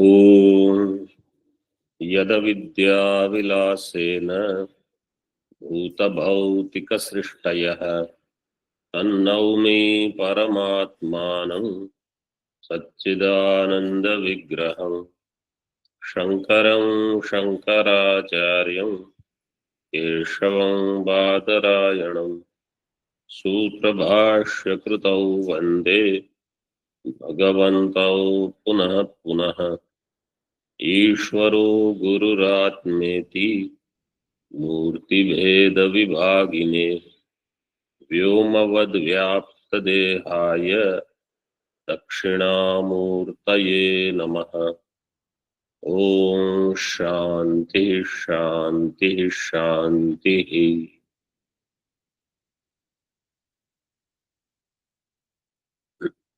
ॐ यदविद्याविलासेन भूतभौतिकसृष्टयः तन्नौमि परमात्मानं सच्चिदानन्दविग्रहं शङ्करं शङ्कराचार्यं केशवं बादरायणं सूत्रभाष्यकृतौ वन्दे भगवन्तौ पुनः पुनः ईश्वरो गुरुरात्मेति मूर्तिभेदविभागिने व्योमवद्व्याप्तदेहाय दक्षिणामूर्तये नमः। ओम शांति शांति शांति।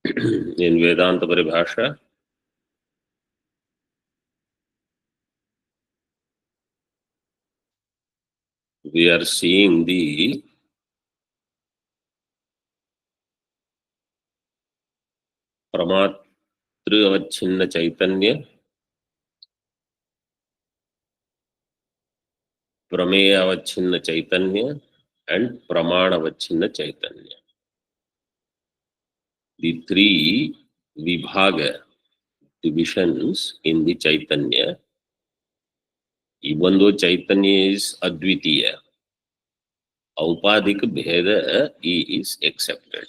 In Vedanta Paribhasha, we are seeing the Pramatru Avachinna Chaitanya, Prameya Avachinna Chaitanya, and Pramana Avachinna Chaitanya. The three Vibhaga, divisions in the Chaitanya, even though Chaitanya is Advitiya, Aupadik Bheda is accepted.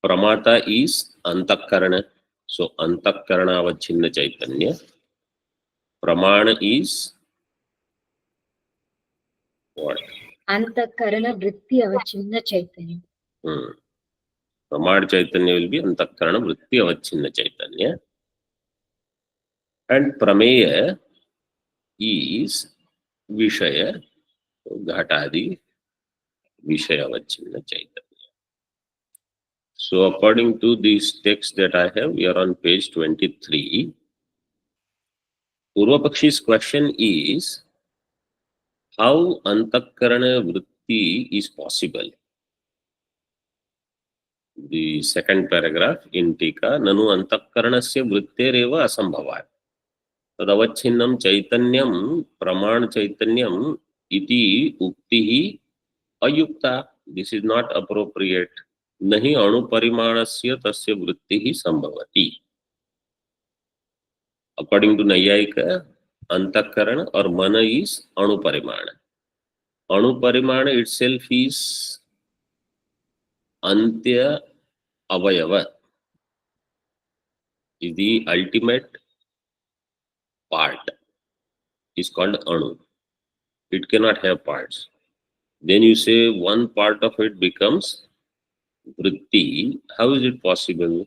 Pramata is Antakarana, so Antakarana Avachinna Chaitanya. Pramana is what? Antakarana Vritti Avachinna Chaitanya. Pramana Chaitanya will be Antakarana Vritti Avachinna Chaitanya. And Prameya is Vishaya, Ghatadi, Vishaya Avachinna Chaitanya. So according to these texts that I have, we are on page 23. Purvapakshi's question is, how Antakarana Vritti is possible? The second paragraph in Tika, Nanu Antakaranasya Vrittereva Asambhavat. Tadavachinnam Chaitanyam Praman Chaitanyam iti uktihi ayukta. This is not appropriate. Nahi anu parimanasya tasya vrittihi sambhavati. According to Nayayika, Antakarana or Mana is anu parimana. Anu parimana itself is Antya Avayava, is the ultimate part, is called Anu. It cannot have parts. Then you say one part of it becomes Vritti. How is it possible?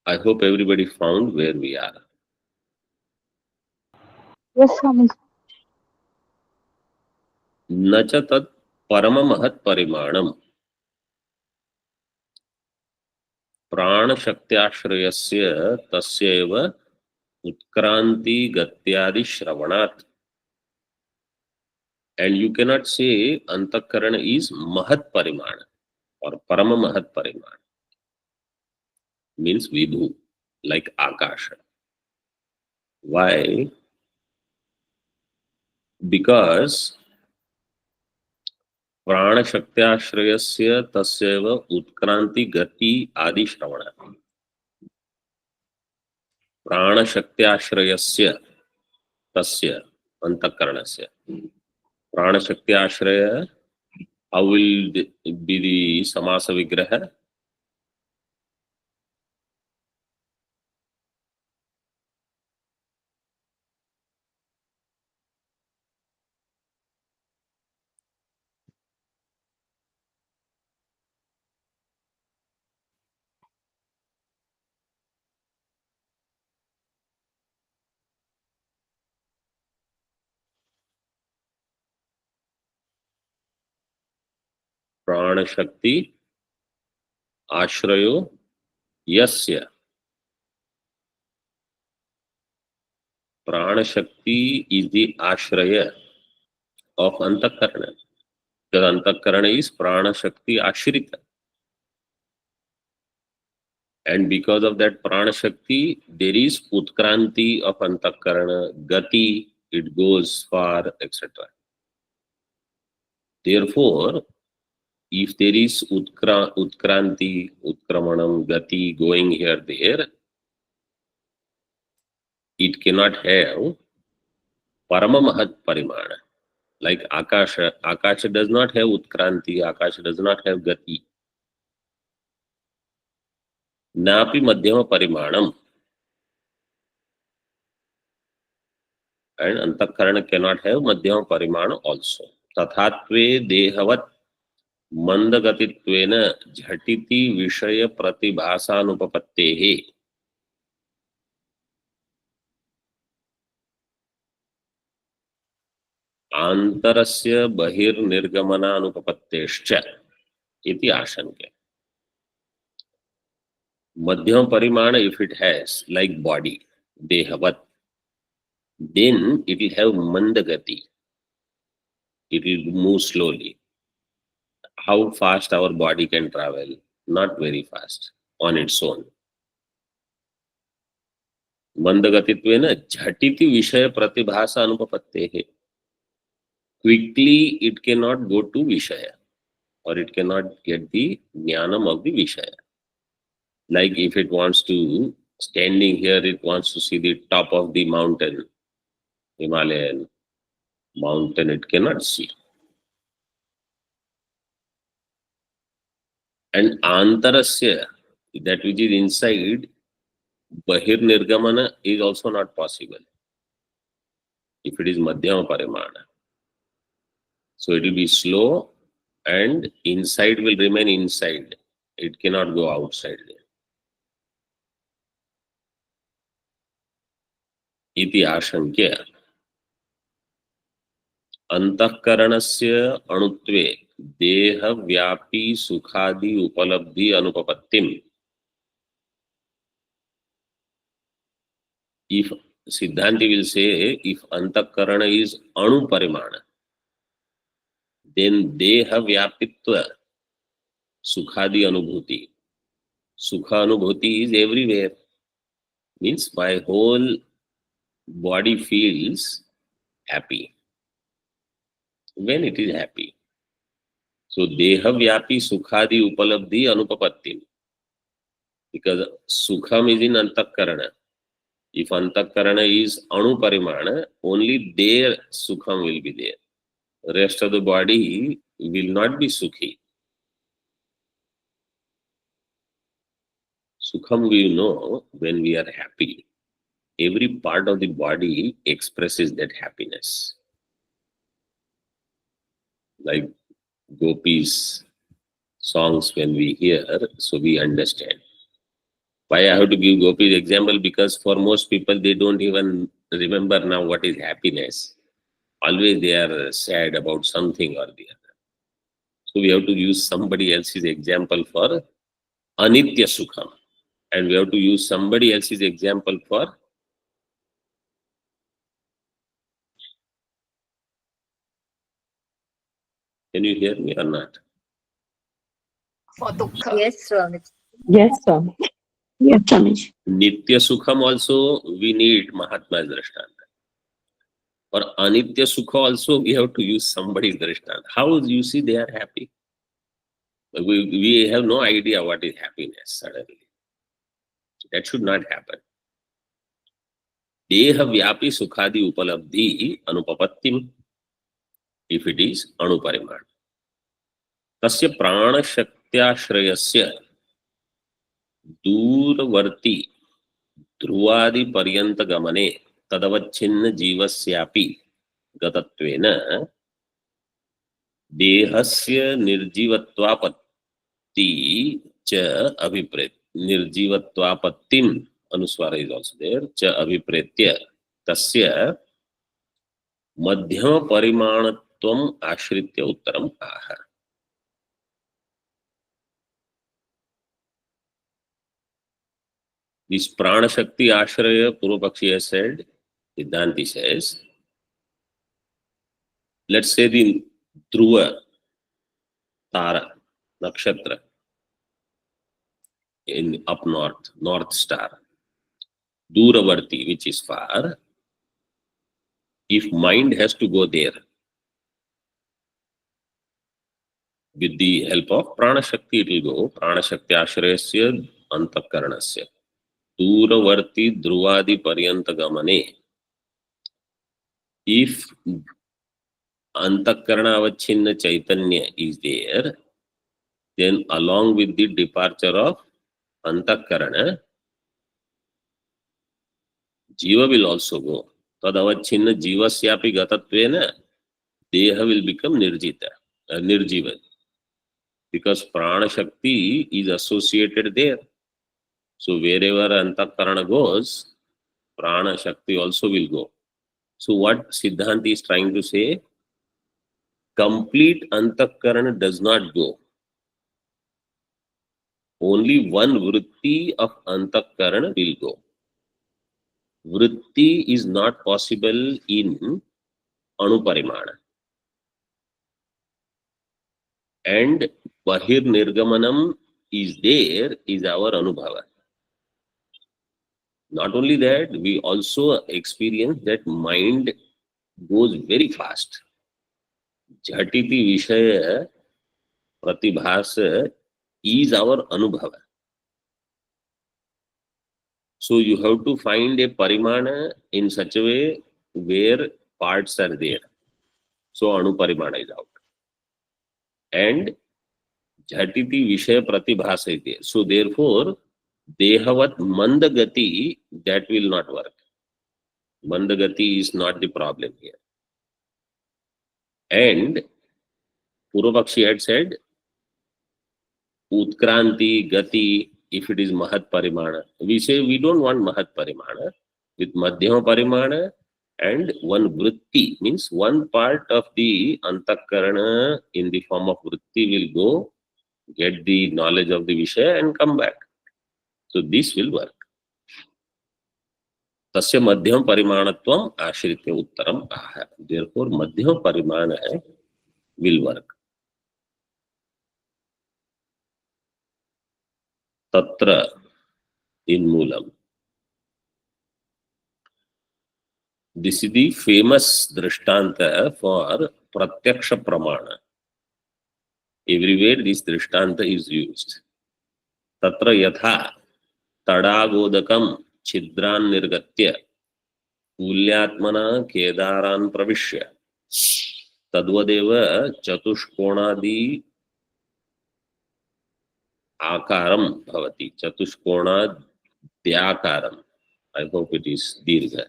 I hope everybody found where we are. Yes, Swami. Nacha tat parama mahat parimanam prana shaktyashrayasya tasyeva utkranti gatyadi shravanat. And you cannot say Antakarana is mahat parimana or parama mahat parimana. Means Vibhu, like Akasha. Why? Because Prana Shaktyashrayasya tasyeva utkranti gati adi shravana. Prana Shaktyashrayasya tasya Antakaranasya. Prana Shaktyashraya, how will be the Samasa Vigraha? Prana Shakti Ashrayo Yasya. Prana Shakti is the Ashraya of Antakarana. Because Antakarana is Prana Shakti Ashrita. And because of that prana shakti, there is utkranti of antakarana, gati, it goes far, etc. Therefore, if there is utkranti, utkramanam, gati going here, there, it cannot have parama mahat parimana. Like Akasha. Akasha does not have utkranti, Akasha does not have gati. Napi madhyama parimanam. And antakarana cannot have madhyama parimana also. Tathatve dehavat mandagatitvena jhatiti vishaya pratibhasanupapattehe. Antarasya bahirnirgamananupapattescha iti ashanke. Madhyama parimana, if it has, like body, dehavat, then it will have mandagati. It will move slowly. How fast our body can travel? Not very fast on its own. Mandagatitvena jhatiti vishaya pratibhasa anupapattehe. Quickly it cannot go to vishaya, or it cannot get the jnanam of the vishaya. Like if it wants to, standing here, it wants to see the top of the mountain, Himalayan mountain, it cannot see. And antarasya, that which is inside, bahirnirgamana is also not possible if it is madhyama parimana. So it will be slow, and inside will remain inside. It cannot go outside there. Iti ashankya antakaranasya anutve deha vyapi sukhadi upalabdhi anupapattim. If Siddhanti will say, if antakarana is anu parimana, then deha vyapitva sukhadi anubhuti. Sukha anubhuti is everywhere. Means my whole body feels happy when it is happy. So deha vyapi sukhadi upalabdhi anupapattim. Because sukham is in antakarana. If antakarana is anu parimana, only there sukham will be there. The rest of the body will not be sukhi. Sukham we know when we are happy. Every part of the body expresses that happiness. Like gopis songs when we hear, so we understand. Why I have to give gopis example? Because for most people, they don't even remember now what is happiness. Always they are sad about something or the other. So we have to use somebody else's example for anitya sukham. And we have to use somebody else's example for can you hear me or not? For dukkha. Yes, Swami. Yes, Swami. Yes, Swamiji. Nitya sukham also we need Mahatma's drishtanta. For anitya sukha also we have to use somebody's drishtanta. How you see they are happy? We have no idea what is happiness suddenly. That should not happen. Deha vyapi sukhadi upalabdhi anupapattim, if it is anuparimana. Tasya prana shaktyashrayasya दूरवर्ती ध्रुवादि पर्यंत गमने तदवच्छिन्न जीवस्यापि गतत्वेन देहस्य निर्जीवत्वापत्ति च अभिप्रेत निर्जीवत्वापत्तिम अनुस्वार is also there च अभिप्रेत्य तस्य मध्यम परिमाणत्वम आश्रित्य उत्तरम आह. This prana shakti ashraya, Purvapakshi has said, Vedanta says, let's say the Dhruva, Tara, Nakshatra. in up north, north star. Duravarti, which is far. If mind has to go there, with the help of Prana Shakti, it will go. Prana Shakti Ashrayasya Antakaranasya. Duravarti Druvadi Paryanta Gamane. If Antakarana Avachinna Chaitanya is there, then along with the departure of Antakarana, Jiva will also go. Tadavachinna Jivasyapi Gatatvena, Deha will become Nirjiva. Because Prana Shakti is associated there. So wherever Antakarana goes, Prana Shakti also will go. So what Siddhanta is trying to say, complete Antakarana does not go. Only one vritti of Antakarana will go. Vritti is not possible in Anuparimana. And Bahir Nirgamanam is there, is our Anubhava. Not only that, we also experience that mind goes very fast. Jhatiti Vishaya Pratibhasa is our Anubhava. So you have to find a Parimana in such a way where parts are there. So Anuparimana is out. And Jhatiti Vishaya Pratibhasa is there. So therefore, Dehavat Mandagati, that will not work. Mandagati is not the problem here. And Purvapakshi had said, Utkranti, Gati, if it is Mahat Parimana. We say we don't want Mahat Parimana. With Madhyama Parimana and one Vritti, means one part of the Antakarana in the form of Vritti will go, get the knowledge of the Vishaya and come back. So this will work. Tasya Madhyam Parimanatvam Ashritya Uttaram Aha. Therefore, Madhyam Parimana will work. Tatra in Moolam. This is the famous Drishtanta for Pratyaksha Pramana. Everywhere this Drishtanta is used. Tatra Yatha Tadagodakam Chidran Nirgatya Ulyatmana Kedaran Pravishya Tadvadeva Chatushkonadi Akaram Bhavati. Chatushkona Dyakaram. I hope it is Dirgha.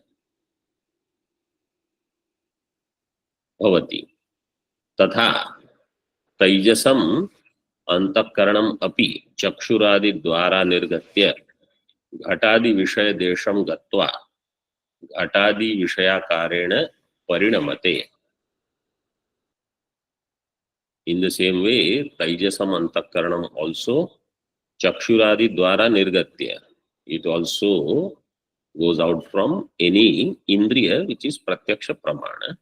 Bhavati. Tatha Taijasam Antakaranam Api Chakshuradi Dwara Nirgatya Ghatadi Vishaya Desham Gatva Ghatadi Vishayakarena Parinamate. In the same way, Taijasam Antakaranam also Chakshuradi Dwara Nirgatya. It also goes out from any Indriya which is Pratyaksha Pramana.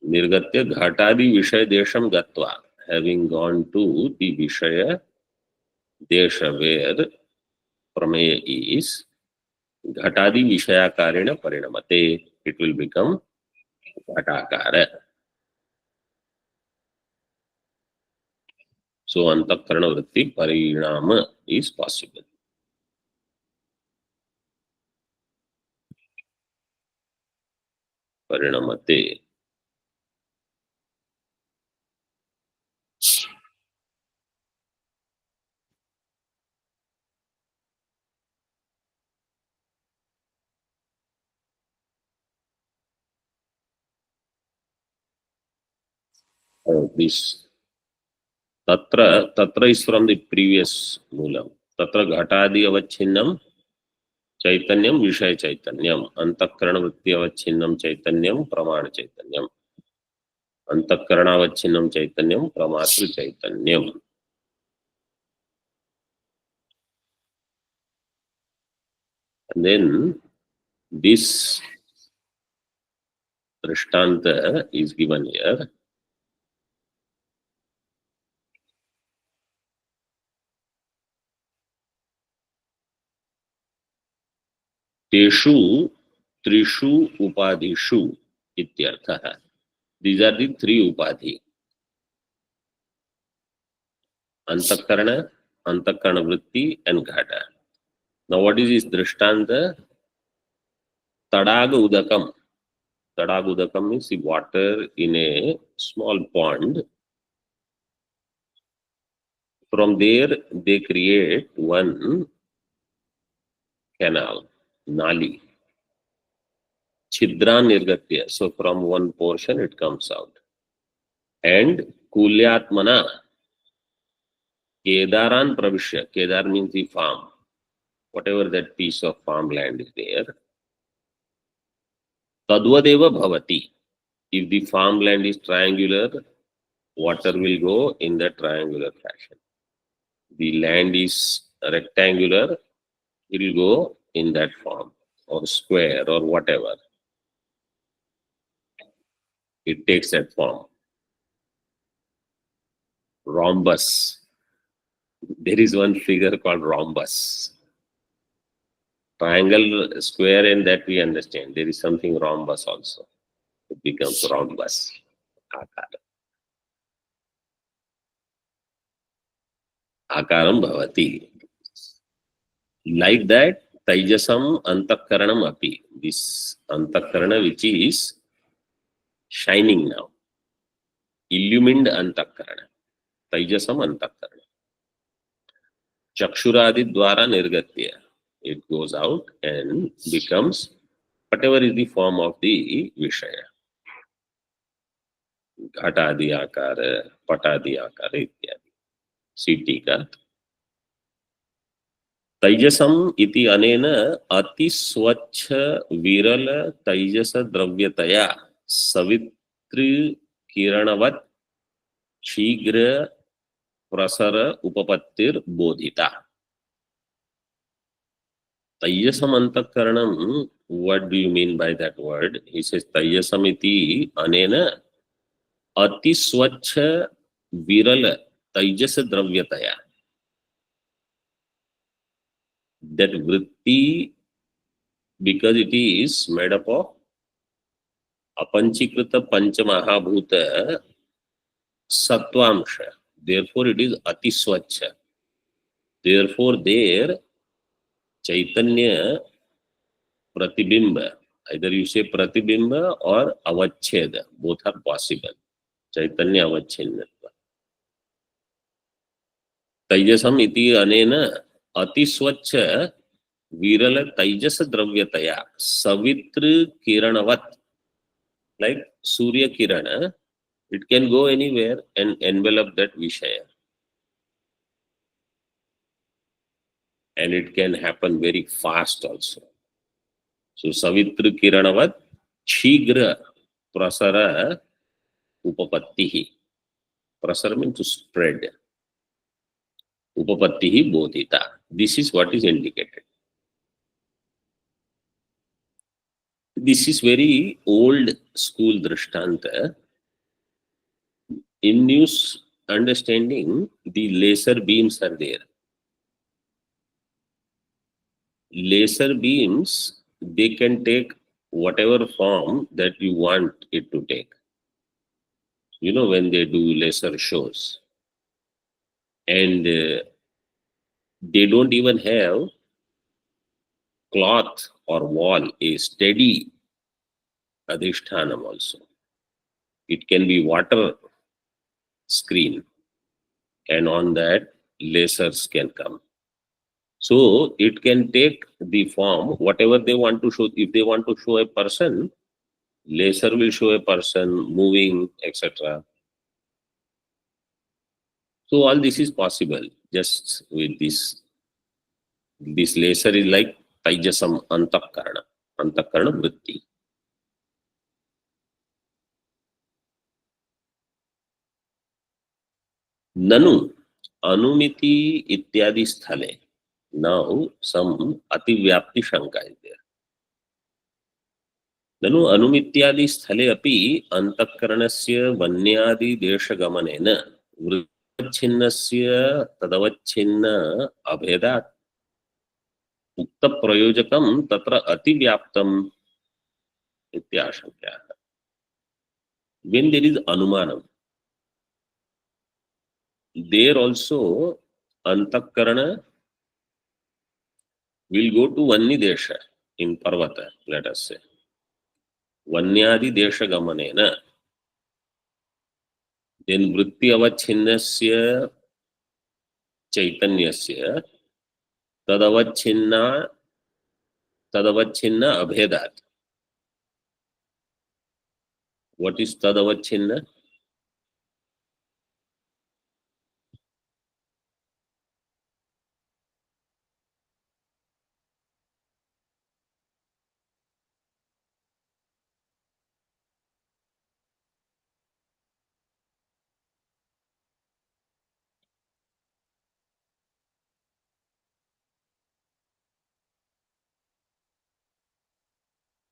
Nirgatya Ghatadi Vishaya Desham Gatva. Having gone to the Vishaya Desha where Prameya is, Ghatadi Vishayakarena Parinamate. It will become Ghatakara. So Antakarana Vritti Parinama is possible. Parinamate. This Tatra is from the previous Moolam. Tatra Ghatadi Avachinnam Chaitanyam Vishaya Chaitanyam. Antakarana Vritti Avachinnam Chaitanyam Pramana Chaitanyam. Antakarana Avachinnam Chaitanyam Pramatri Chaitanyam. And then this Drishtanta is given here. तेषु त्रिषु उपाधिषु इत्यर्थः. These are the three upadhi. Antakarana, Antakarana vritti and Ghata. Now what is this drishtanta? Tadaga udakam. Tadaga udakam means the water in a small pond. From there they create one canal, nali. Chidran nirgatya. So from one portion it comes out. And kulyatmana. Kedaran pravishya. Kedar means the farm. Whatever that piece of farmland is there. Tadvadeva bhavati. If the farmland is triangular, water will go in the triangular fashion. The land is rectangular, it will go in that form, or square, or whatever. It takes that form. Rhombus. There is one figure called rhombus. Triangle, square, and that we understand. There is something rhombus also. It becomes rhombus. Akara. Akaram bhavati. Like that, Taijasam Antakaranam api. This Antakarana which is shining now. Illumined Antakarana. Taijasam Antakarana. Chakshuradi Dwara Nirgatya. It goes out and becomes whatever is the form of the Vishaya. Ghatadi Akara, Patadi Akara, ityadi. Sitika. Taijasam iti anena ati swachha virala taijasa dravyataya savitri kiranavat shigra prasara upapattir bodhita. Taijasam antakaranam, what do you mean by that word? He says Taijasam iti anena ati swachha virala taijasa dravyataya. That vritti, because it is made up of apanchikrita panchamahabhuta sattvamsha, therefore it is atiswacha. Therefore there chaitanya pratibimba, either you say pratibimba or avacheda, both are possible. Chaitanya avachinatva. Taijasam iti anena atiswacha virala taijasa dravyataya savitri kiranavat, like Surya Kirana, it can go anywhere and envelop that Vishaya. And it can happen very fast also. So Savitri Kiranavat Shigra Prasara Upapattihi. Prasara means to spread. Upapattihi Bodhita. This is what is indicated. This is very old school Drishtanta. In new understanding, the laser beams are there. Laser beams, they can take whatever form that you want it to take. You know, when they do laser shows. And they don't even have cloth or wall, a steady adhishthanam also. It can be water screen, and on that lasers can come. So it can take the form, whatever they want to show. If they want to show a person, laser will show a person moving, etc. So all this is possible just with this. This laser is like Taijasam Antakarana, Antakarana Vritti. Nanu Anumiti Ityadi Sthale. Now some Ativyapti Shanka is there. Nanu Anumityadi Sthale api Antakaranasya Vanyadi Deshagamane Vrittacchinnasya Tadavachinna Abhedat. उक्त प्रयोजकम तत्र अतिव्याप्तम इत्याशंक्या. When there is anumanam, there also antakarana will go to Vanni Desha in Parvata, let us say. Vanyadi Desha Gamanena. Then Vritti Avacchinnasya Chaitanyasya Tadavachinna Abhedat. What is Tadavachinna?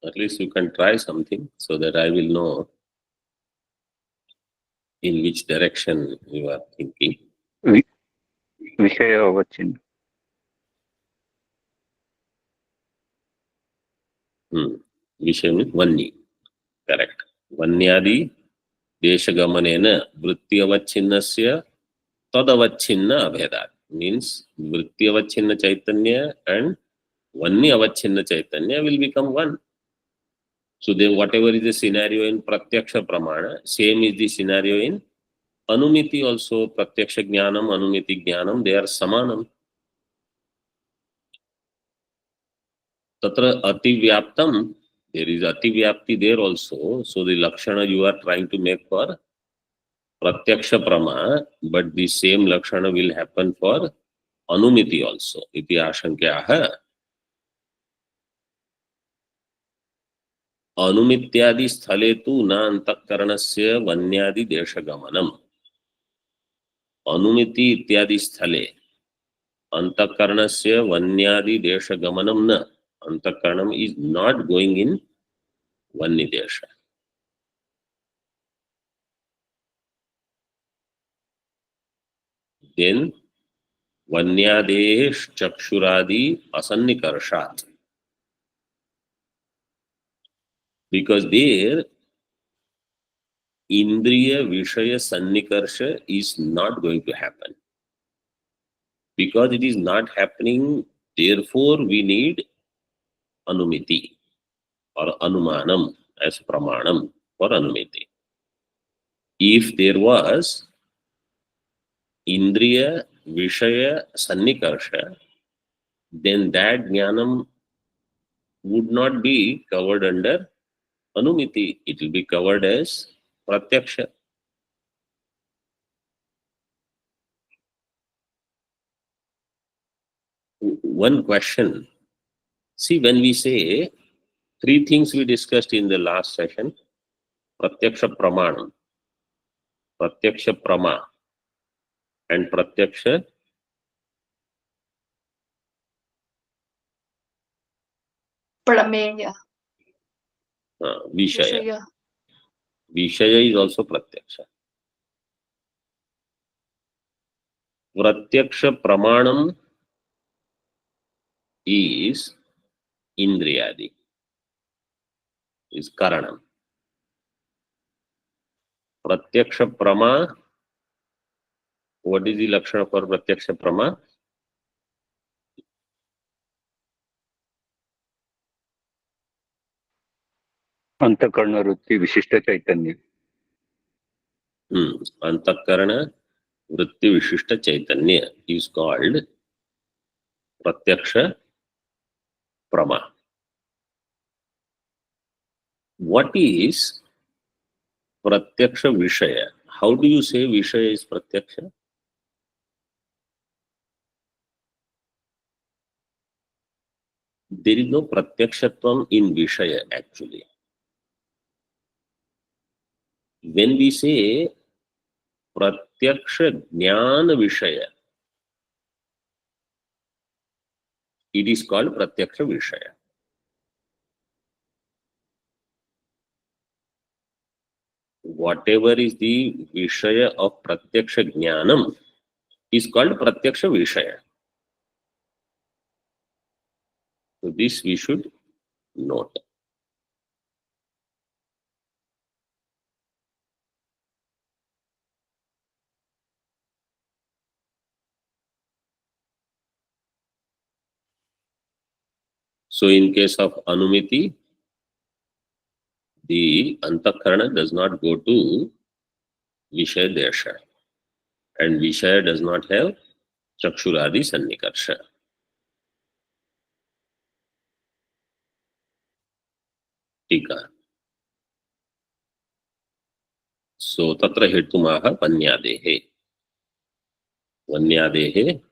At least you can try something so that I will know in which direction you are thinking. Vi- Vishaya Avachin. Vishaya means Vanni. Correct. Vanyadi Deshagamana Vritti Avacchinnasya Tadavachinna Abhedat. Means Vritti Avachinna Chaitanya and Vanni Avachinna Chaitanya will become one. So then whatever is the scenario in Pratyaksha Pramana, same is the scenario in Anumiti also. Pratyaksha Jnanam, Anumiti Jnanam, they are Samanam. Tatra Ativyaptam, there is Ativyapti there also. So the Lakshana you are trying to make for Pratyaksha Prama, but the same Lakshana will happen for Anumiti also. Iti Ashankyaha. अनुमित्यादि स्थले तु न अंतःकरणस्य वन्यादि देशगमनम. अनुमिति इत्यादि स्थले अंतःकरणस्य वन्यादि देशगमनम न. अंतःकरणम is not going in वन्य देश. Then वन्यादेश चक्षुरादि असन्निकर्षात्. Because there Indriya Vishaya Sannikarsha is not going to happen. Because it is not happening, therefore we need Anumiti or Anumanam as Pramanam for Anumiti. If there was Indriya Vishaya Sannikarsha, then that Jnanam would not be covered under Anumiti. It will be covered as Pratyaksha. One question. See, when we say three things we discussed in the last session, Pratyaksha Pramanam, Pratyaksha Prama, and Pratyaksha Prameya. Vishaya. Vishaya. Vishaya is also Pratyaksha. Pratyaksha Pramanam is Indriyadi, is Karanam. Pratyaksha Prama, what is the Lakshana for Pratyaksha Prama? Antakarna Rutti Vishishta Chaitanya. Antakarana Vritti Vishishta Chaitanya is called Pratyaksha Prama. What is Pratyaksha Vishaya? How do you say Vishaya is Pratyaksha? There is no Pratyakshatvam in Vishaya actually. When we say Pratyaksha Jnana Vishaya, it is called Pratyaksha Vishaya. Whatever is the Vishaya of Pratyaksha Jnanam is called Pratyaksha Vishaya. So this we should note. So in case of Anumiti, the Antakarana does not go to Vishaya Desha, and Vishaya does not have Chakshuradi Sannikarsha. Tika. So tatra hetumaha panyadehe. Vanyadehe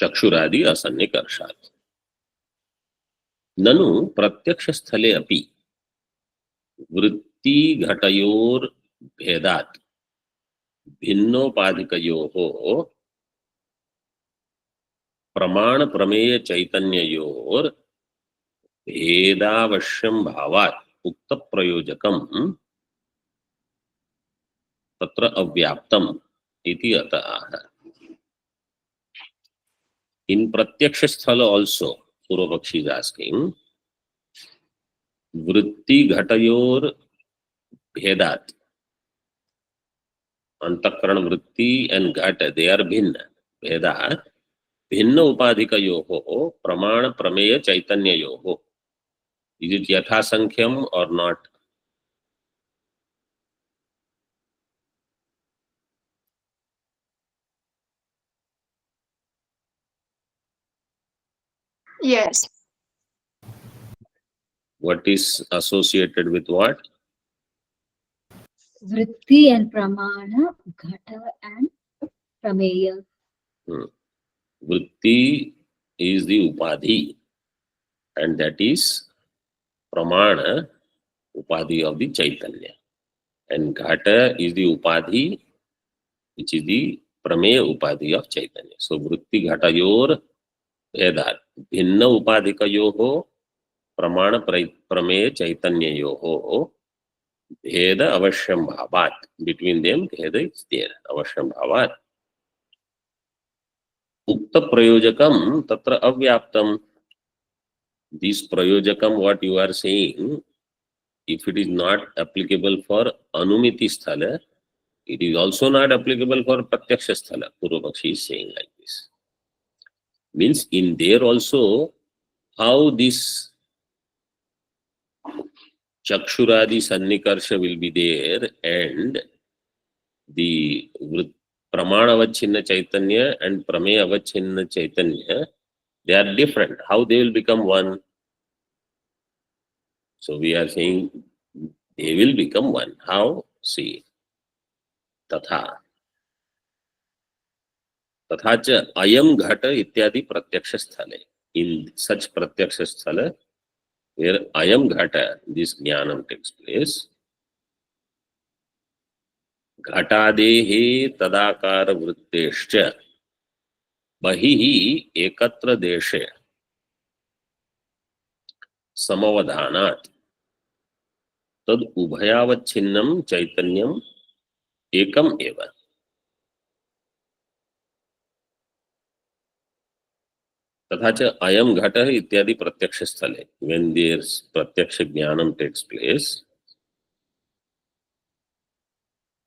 Chakshuradi Asannikarshat. Nanu pratyaksh sthale api वृत्ति घटयोर भेदात भिन्नोपाधिकयोः प्रमाण प्रमेय चैतन्ययोर भेदावश्यम भावात उक्त प्रयोजकम तत्र अव्याप्तम इति अतः. In pratyaksha sthala also, Purvapakshi is asking, vritti ghatayor bhedat, antakarana vritti and ghata, they are bhinna. Bhedat, bhinna upadhikayoho, pramana prameya chaitanyayoho. Is it yatha sankhyam or not? Yes. What is associated with what? Vritti and Pramana, Ghata and Prameya. Vritti is the upadhi, and that is pramana, upadhi of the chaitanya. And ghata is the upadhi, which is the prameya upadhi of chaitanya. So vritti ghatayor vedat bhinna upadhikayoho pramana prameya chaitanyayoho bheda avashyam bhavat. Between them bheda is there, avashyam bhavat. Ukta prayojakam tatra avyaptam. This prayojakam, what you are saying, if it is not applicable for Anumiti sthala, it is also not applicable for Pratyaksha sthala. Purvapakshi is saying like this. Means in there also, how this Chakshuradi Sannikarsha will be there, and the Pramanavachinna Chaitanya and Prameavachinna Chaitanya, they are different. How they will become one? So we are saying they will become one. How? See. Tatha. तथा च अयम घट इत्यादि प्रत्यक्ष स्थले. In such प्रत्यक्ष स्थल where ayam ghata, this jnanam takes place, घटादेहे तदाकार वृत्तेश्च बहिः एकत्र देशे समवधानात् तद उभयावच्छिन्नं चैतन्यम एकम एव. तथा च अयम घट इत्यादि प्रत्यक्ष स्थले, when there's प्रत्यक्ष ज्ञानम takes place,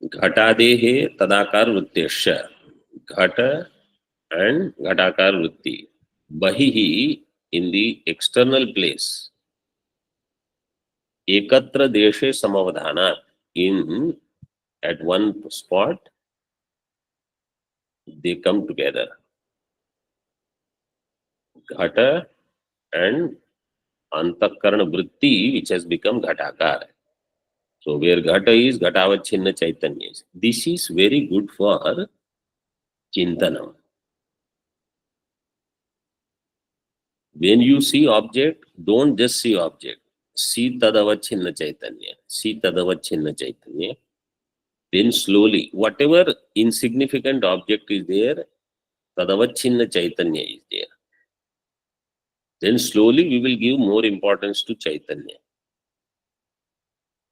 घटादेहे तदाकार वृत्तेश्च, घट and घटाकार वृत्ति, बहिः in the external place, एकत्र देशे समवधानात्, in at one spot they come together, घट and antakarana vritti, which has become ghatakar. So where ghata is, ghatavachinna chaitanya is. This is very good for chintanam. When you see object, don't just see object. See tadavachinna chaitanya. See tadavachinna chaitanya. Then slowly, whatever insignificant object is there, tadavachinna chaitanya is there. Then slowly we will give more importance to chaitanya.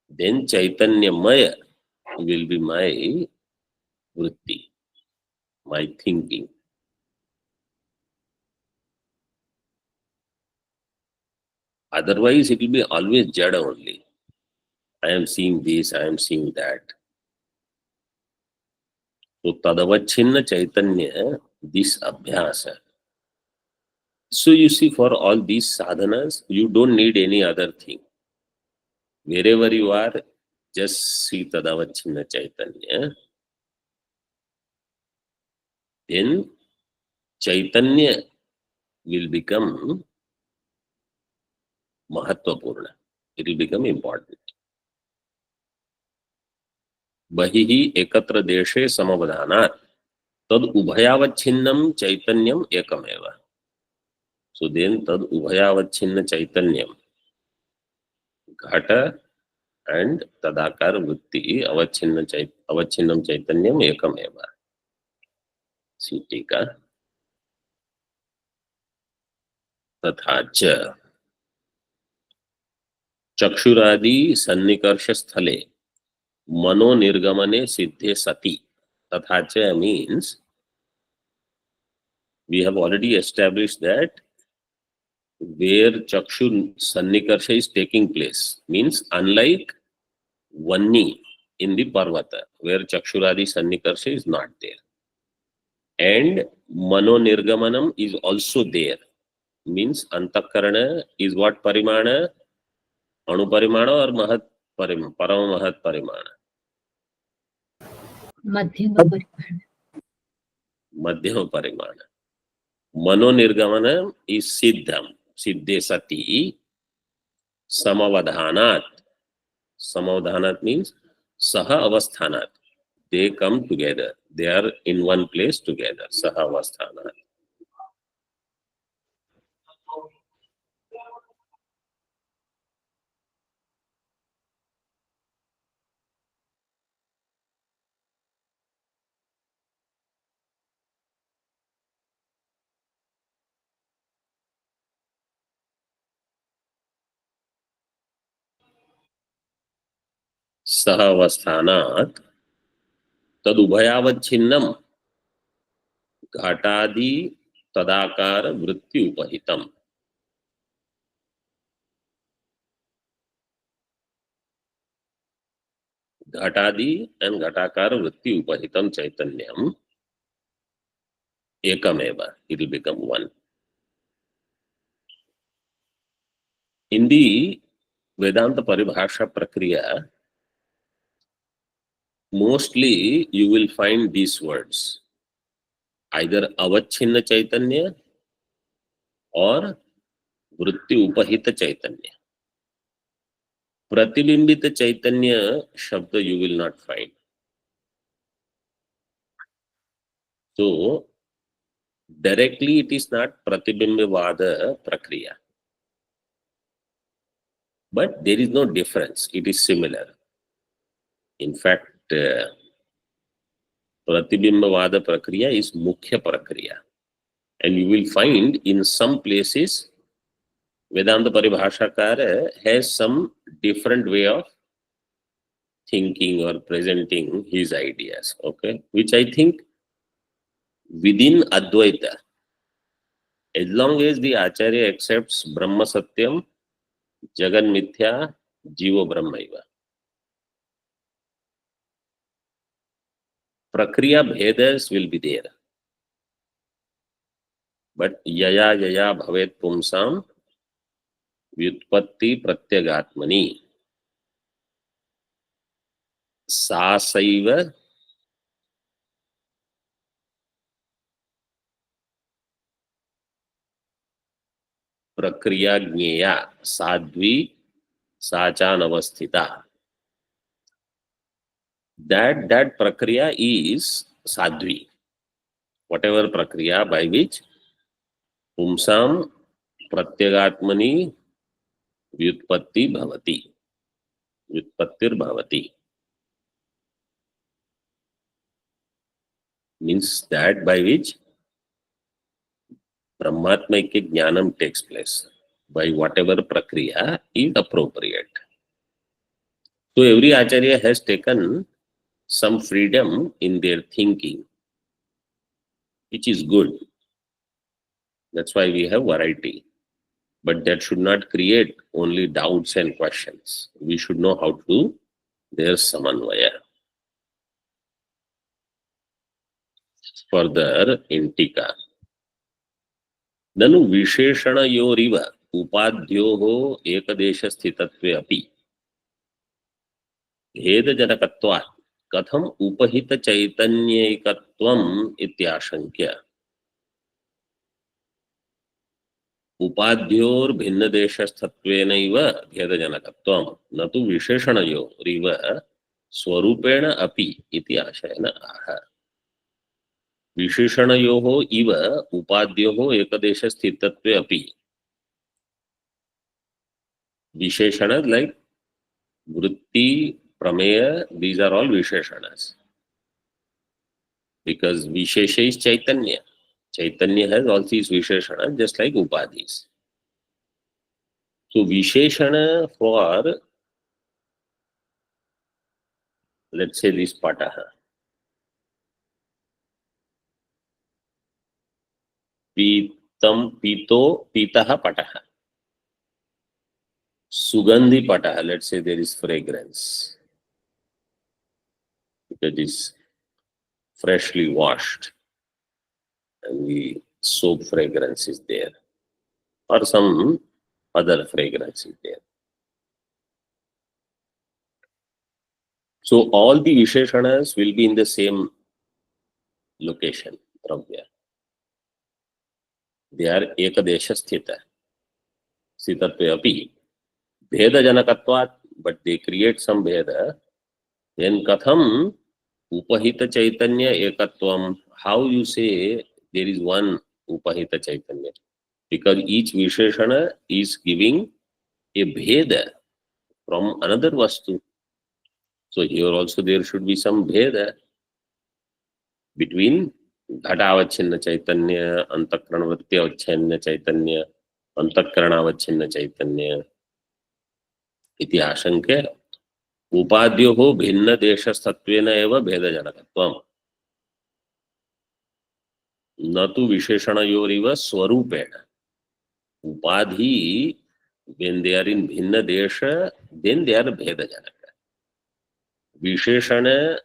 Then chaitanya maya will be my vritti, my thinking. Otherwise, it will be always jada only. I am seeing this, I am seeing that. So, tadavachinna chaitanya, this abhyasa. So, you see, for all these sadhanas, you don't need any other thing. Wherever you are, just see tadavachinna chaitanya. Then, chaitanya will become mahatvapurna. It will become important. Bahihi ekatra deshe samavadhanat tad ubhayavacchinnam chaitanyam ekameva. So then tad ubhayavachinna chaitanyam ghata and tadakar vritti avacchinnam chaitanyam ekameva. See tika तथा च चक्षुरादि सन्निकर्ष स्थले मनोनिर्गमने सिद्धे सति. तथा च means we have already established that where chakshu sannikarsha is taking place, means unlike Vanni in the Parvata, where chakshuradi sannikarsha is not there, and manonirgamanam is also there, means antakarana is what parimana, anuparimana or mahat parimana, parama mahat parimana, madhyama paripana. madhyama parimana. Manonirgamanam is siddham, siddhe sati, samavadhanat. Samavadhanat means saha avasthanat. They come together. They are in one place together. Saha avasthanat. Saha avasthanat tadubhayavacchinnam घाटादि तदाकार वृत्ति उपहितम. घाटादि and घटाकार वृत्ति उपहितम chaitanyam ekameva. It will become one. In the Vedanta Paribhasha Prakriya, mostly you will find these words, either avachinna chaitanya or vritti upahita chaitanya. Pratibimbita chaitanya shabda you will not find. So directly it is not pratibimbi-vada prakriya, but there is no difference. It is similar. In fact, pratibimbi-vada prakriya is mukhya prakriya, and you will find in some places Vedanta Paribhashakara has some different way of thinking or presenting his ideas, okay, which I think within Advaita, as long as the Acharya accepts Brahma Satyam, Jagan Mithya, Jiva Brahmaiva, Prakriya Bhedas will be there. But Yaya Yaya Bhavet Pumsam Vyutpatti Pratyagatmani Sasaiva Prakriya Jnaya Sadvi Sachan Avasthita. That Prakriya is Sadvi. Whatever Prakriya by which Pumsam Pratyagatmani Vyutpatti Bhavati. Vyutpattir Bhavati. Means that by which Brahmatmaikya Jnanam takes place, by whatever Prakriya is appropriate. So every Acharya has taken some freedom in their thinking, which is good. That's why we have variety. But that should not create only doubts and questions. We should know how to do their samanvaya. Further, in Tika, ननु विशेषणयोरिव उपाध्योः एकदेशस्थितत्वे अपि भेदजनकत्वात् कथम उपहितचैतन्यैकत्वम् इत्याशंक्य उपाध्योर्भिन्नदेशस्थत्वेनैव भेदजनकत्वं न तु विशेषणयोरिव स्वरूपेण अपि इति आशयेन आह। विशेषणयोः इव उपाध्योः एकदेशस्थितत्वे अपि विशेषण लाइक वृत्ति prameya, these are all visheshanas because vishesha is chaitanya. Chaitanya has all these visheshanas just like upadhis. So visheshana for, let's say, this pataha, pitaha pataha, sugandhi pataha, let's say there is fragrance because it is freshly washed and the soap fragrance is there or some other fragrance is there. So all the visheshanas will be in the same location from here. They are ekadesha sthita. Sthitatve api. Bheda janakatvat, but they create some bheda. Then katham upahita chaitanya ekatvam. How you say there is one upahita chaitanya? Because each visheshana is giving a bheda from another vastu. So here also there should be some bheda between घटावच्छिन्न चैतन्य, अंतःकरणवृत्ति अवच्छिन्न चैतन्य, अंतःकरणावच्छिन्न चैतन्य इति आशंक्य उपाद्योः भिन्न देशस्थत्वेन एव भेदजनकत्वम् न तु विशेषणयोरिव स्वरूपेण. Upadhi, when they are in भिन्न देश, then they are भेदजनक. Visheshana,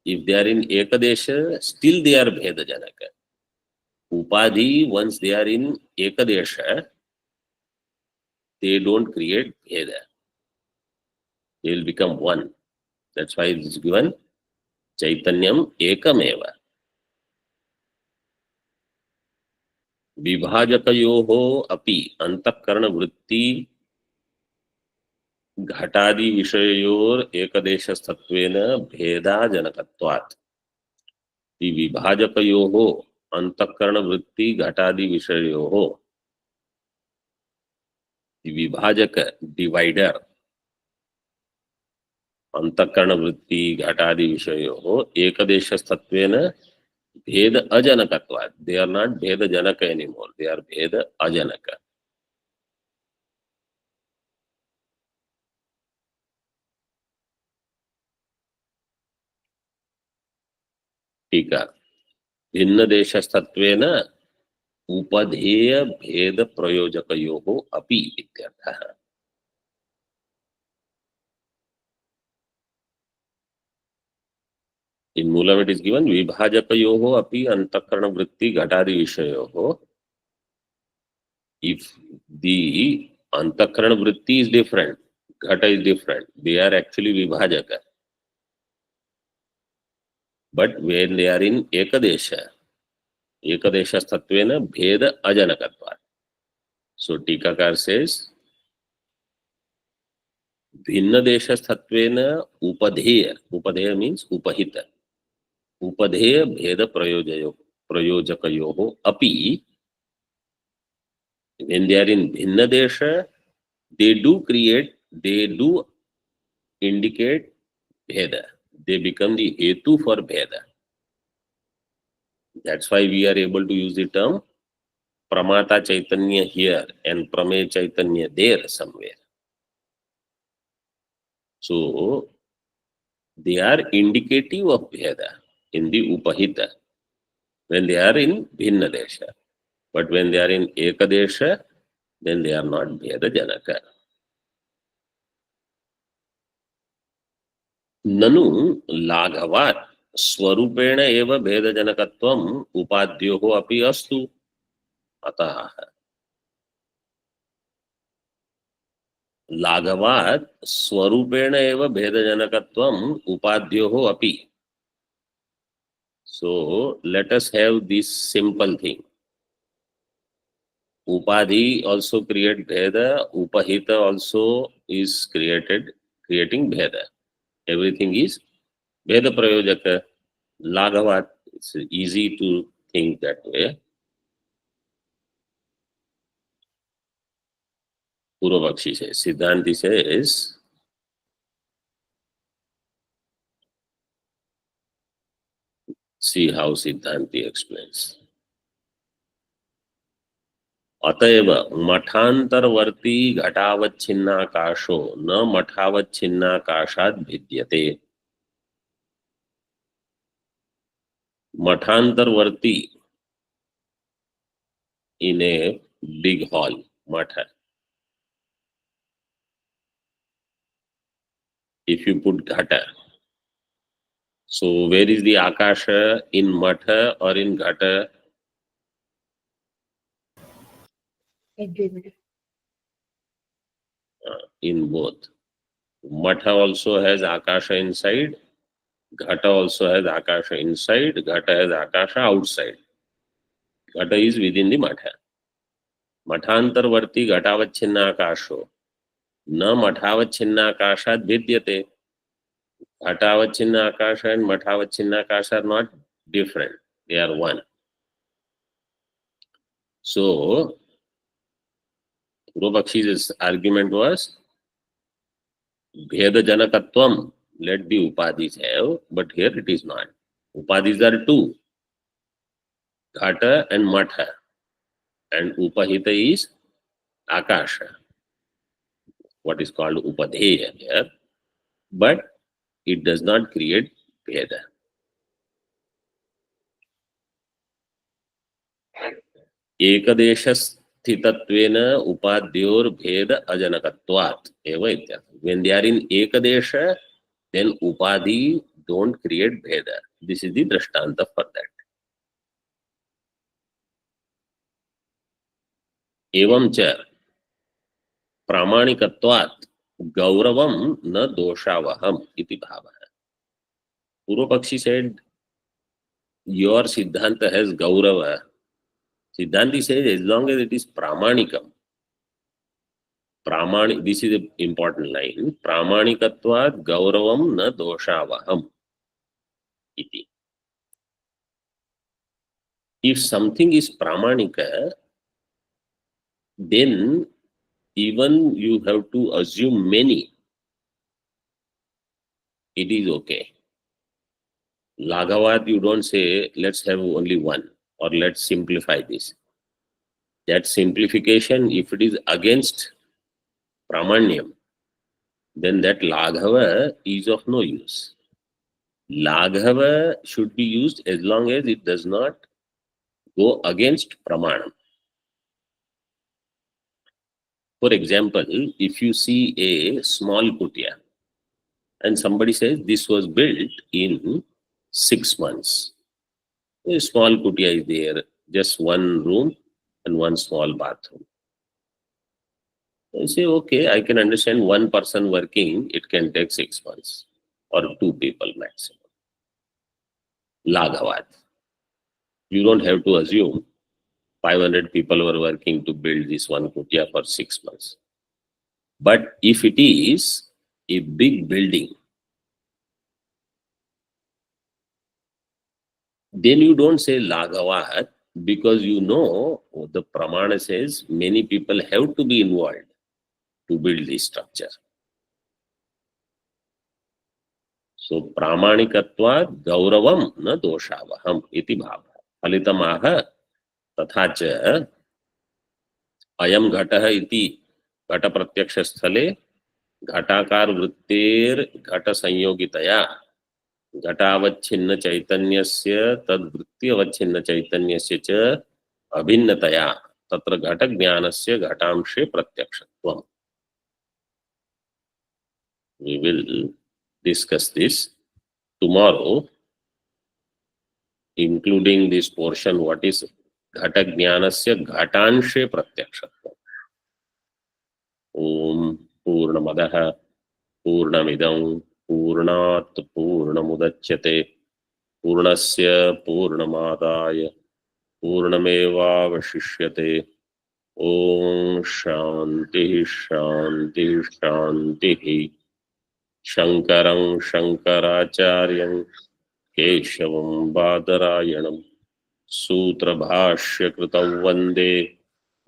if they are in ekadesha, still they are bhedajanaka. Upadhi, once they are in ekadesha, they don't create bheda. They will become one. That's why it is given chaitanyam ekameva. Vibhajakayoho api antakarana vritti घटादि विषयोर एकदेशस्थत्वेन भेदाजनकत्वात्. The विभाजकयोः अंतःकरण वृत्ति घटादि विषयोः, the विभाजक divider अंतःकरण वृत्ति घटादि विषयोः एकदेशस्थत्वेन भेद अजनकत्वात्. They are not भेद जनक anymore, they are भेद अजनक. टीका भिन्न देशस्थत्वेन उपधेय भेद प्रयोजकयोः अपि इत्यर्थः. In Moolam it is given vibhajakayoho api antakarana vritti ghatadi vishayoho. If the antakarana vritti is different, ghata is different, they are actually vibhajaka. But when they are in ekadesha, ekadesha sthatvena bheda ajanakatva. So Tikakar says भिन्न देश स्थत्वेन उपधेय, उपधेय means उपहित, उपधेय भेद प्रयोजकयोः अपि. When they are in भिन्न देश, they do create, they do indicate bheda. They become the hetu for bheda. That's why we are able to use the term pramata chaitanya here and prameya chaitanya there somewhere. So they are indicative of bheda in the upahita when they are in bhinna desha. But when they are in ekadesha, then they are not Vedajanaka. ननु लाघवात् स्वरूपेण एव भेदजनकत्वम् उपाद्योः अपि अस्तु। अतः लाघवात् स्वरूपेण एव भेदजनकत्वम् उपाद्योः अपि. So let us have this simple thing. Upadhi also create bheda, upahita also is creating bheda. Everything is bheda prayojaka. Laghavat, it's easy to think that way. Purvapakshi says, Siddhanti says, see how Siddhanti explains. अतएव मठांतरवर्ती घटावच्छिन्नाकाशो न मठावच्छिन्नाकाशात् भिद्यते. मठांतरवर्ती in a big hall, matha. If you put ghata, so where is the akasha, in matha or in ghata? Everywhere. In both. Matha also has akasha inside, ghata also has akasha inside, ghata has akasha outside. Ghata is within the matha. Mathantarvarti ghatavachinna na mathavachinna akashat vidyate. Ghatavachinna akasha and mathavachinna akasha are not different. They are one. So, Purvapakshi's argument was Bheda Janakatvam, let the Upadhis have, but here it is not. Upadhis are two, Ghata and Matha, and Upahita is Akasha, what is called Upadheya here, but it does not create Bheda. Ekadesha upadyor bheda ajanakatvat eva ityartha. When they are in ekadesha, then upadhi don't create bheda. This is the drashtanta for that. Evam cha pramanikatvat gauravam na doshavaham iti bhava. Purvapakshi said, your siddhanta has gaurava. Siddhanti says, as long as it is pramanikam. This is an important line. Pramanikatvat gauravam na doshavaham iti. If something is pramanika, then even you have to assume many. It is okay. Laghavat, you don't say, let's have only one, or let's simplify this. That simplification, if it is against pramanyam, then that laghava is of no use. Laghava should be used as long as it does not go against pramanam. For example, if you see a small kutia and somebody says this was built in 6 months. A small kutia is there, just one room and one small bathroom. I say, okay, I can understand one person working, it can take 6 months or 2 people maximum. Laghavat. You don't have to assume 500 people were working to build this one kutia for 6 months. But if it is a big building, then you don't say Laghavat, because you know the Pramana says many people have to be involved to build this structure. So Pramanikatva Gauravam na doshavaham iti bhava. Phalitamaha tathacha ayam ghataha iti ghata pratyaksha sthale घटाकार वृत्तेर घट संयोगितया घटावच्छिन्न चैतन्यस्य तद्वृत्ति अवच्छिन्न चैतन्यस्य च अभिन्नतया तत्र घटज्ञानस्य घटांशे प्रत्यक्षत्वम्. We will discuss this tomorrow, including this portion, what is घटज्ञानस्य घटांशे प्रत्यक्षत्वम्. ओम पूर्णमदः पूर्णमिदं पूर्णात् पूर्णमुदच्यते पूर्णस्य पूर्णमादाय पूर्णमेवावशिष्यते. ओम शांति शांति शांति. शंकरं शंकराचार्यं केशवं बादरायणं सूत्रभाष्यकृतौ वन्दे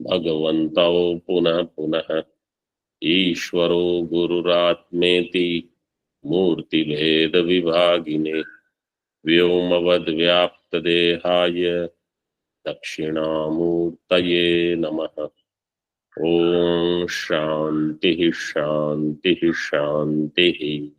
भगवन्तौ पुनः पुनः. ईश्वरो गुरुरात्मेति मूर्तिभेद विभागिने व्योमवद्व्याप्तदेहाय दक्षिणामूर्तये नमः. ओम शांति शांति शांति.